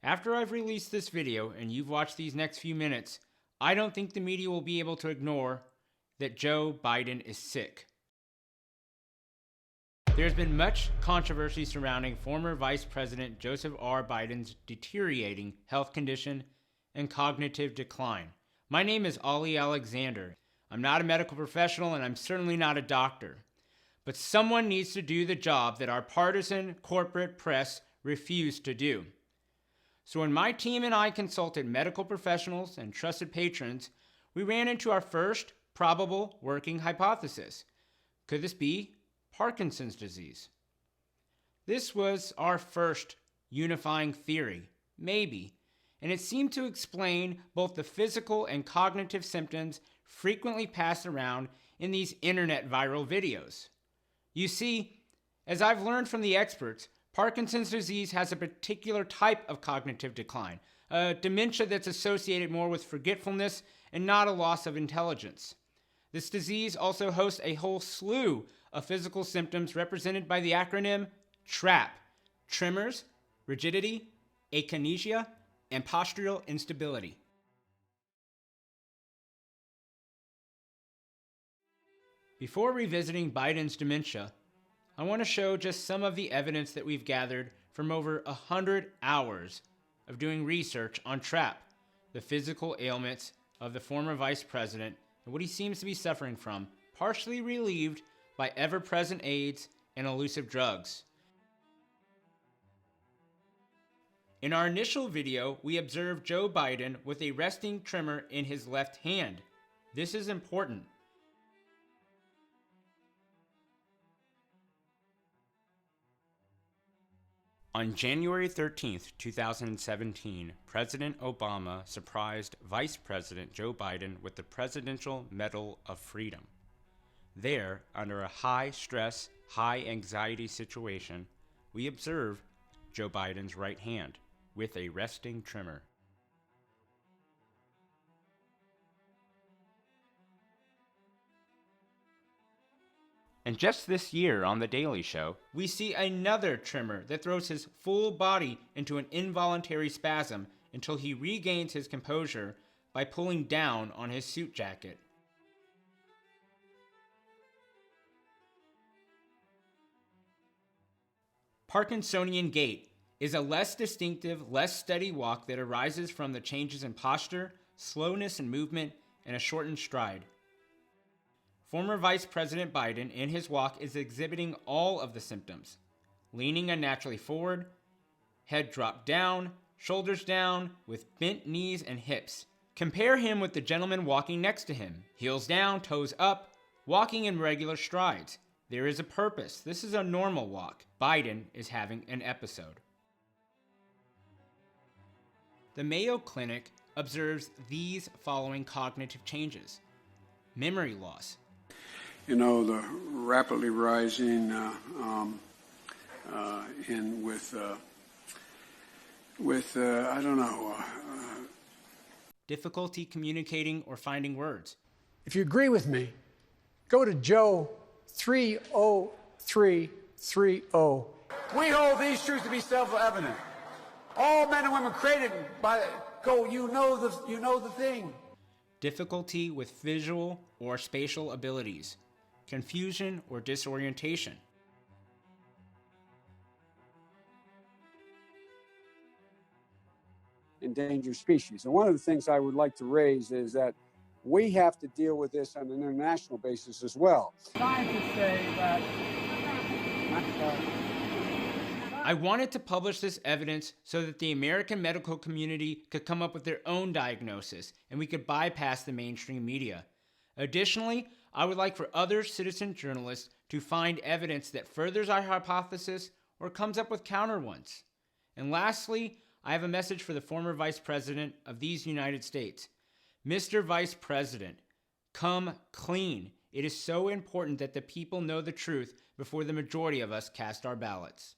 After I've released this video and you've watched these next few minutes, I don't think the media will be able to ignore that Joe Biden is sick. There's been much controversy surrounding former Vice President Joseph R. Biden's deteriorating health condition and cognitive decline. My name is Ali Alexander. I'm not a medical professional and I'm certainly not a doctor. But someone needs to do the job that our partisan corporate press refused to do. So when my team and I consulted medical professionals and trusted patrons, we ran into our first probable working hypothesis. Could this be Parkinson's disease? This was our first unifying theory, maybe, and it seemed to explain both the physical and cognitive symptoms frequently passed around in these internet viral videos. You see, as I've learned from the experts, Parkinson's disease has a particular type of cognitive decline, a dementia that's associated more with forgetfulness and not a loss of intelligence. This disease also hosts a whole slew of physical symptoms represented by the acronym TRAP: tremors, rigidity, akinesia, and postural instability. Before revisiting Biden's dementia, I want to show just some of the evidence that we've gathered from over 100 hours of doing research on TRAP, the physical ailments of the former vice president and what he seems to be suffering from, partially relieved by ever-present aids and elusive drugs. In our initial video, we observed Joe Biden with a resting tremor in his left hand. This is important. On January 13, 2017, President Obama surprised Vice President Joe Biden with the Presidential Medal of Freedom. There, under a high-stress, high-anxiety situation, we observe Joe Biden's right hand with a resting tremor. And just this year on The Daily Show, we see another tremor that throws his full body into an involuntary spasm until he regains his composure by pulling down on his suit jacket. Parkinsonian gait is a less distinctive, less steady walk that arises from the changes in posture, slowness in movement, and a shortened stride. Former Vice President Biden in his walk is exhibiting all of the symptoms: leaning unnaturally forward, head dropped down, shoulders down, with bent knees and hips. Compare him with the gentleman walking next to him, heels down, toes up, walking in regular strides. There is a purpose. This is a normal walk. Biden is having an episode. The Mayo Clinic observes these following cognitive changes: memory loss. You know, the rapidly rising I don't know. Difficulty communicating or finding words. If you agree with me, go to Joe 30330. We hold these truths to be self-evident. All men and women created by you know the thing. Difficulty with visual or spatial abilities. Confusion or disorientation. Endangered species. And one of the things I would like to raise is that we have to deal with this on an international basis as well. Scientists say that. I wanted to publish this evidence so that the American medical community could come up with their own diagnosis and we could bypass the mainstream media. Additionally, I would like for other citizen journalists to find evidence that furthers our hypothesis or comes up with counter ones. And lastly, I have a message for the former Vice President of these United States. Mr. Vice President, come clean. It is so important that the people know the truth before the majority of us cast our ballots.